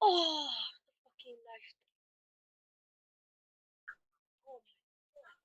Oh, the fucking life. Oh my god.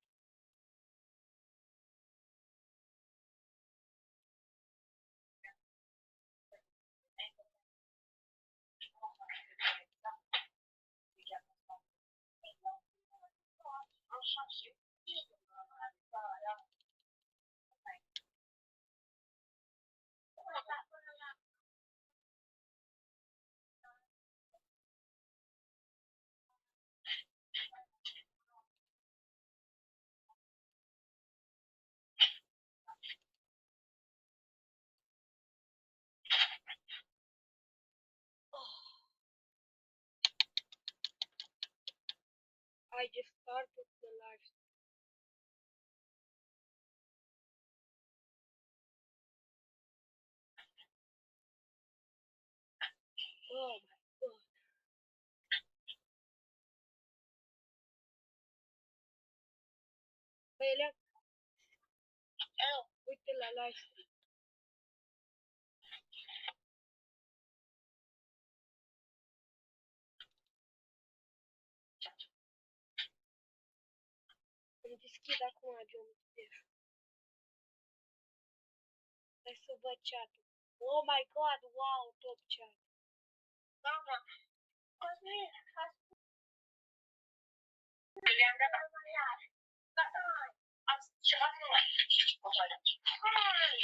Oh, I just started the life. Oh my god. Beyler, bitti la life. Îmi deschid acum geometrie. Hai să văd chat-ul. Oh my god, wow, top chat. Mama, Cosmin, le-am dat da, am ceva noi. Hai,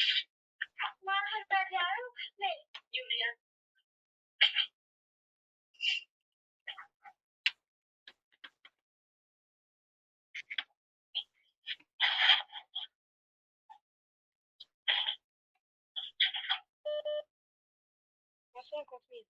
m-am hătat iar, Iulian. Mă sun Cosmin.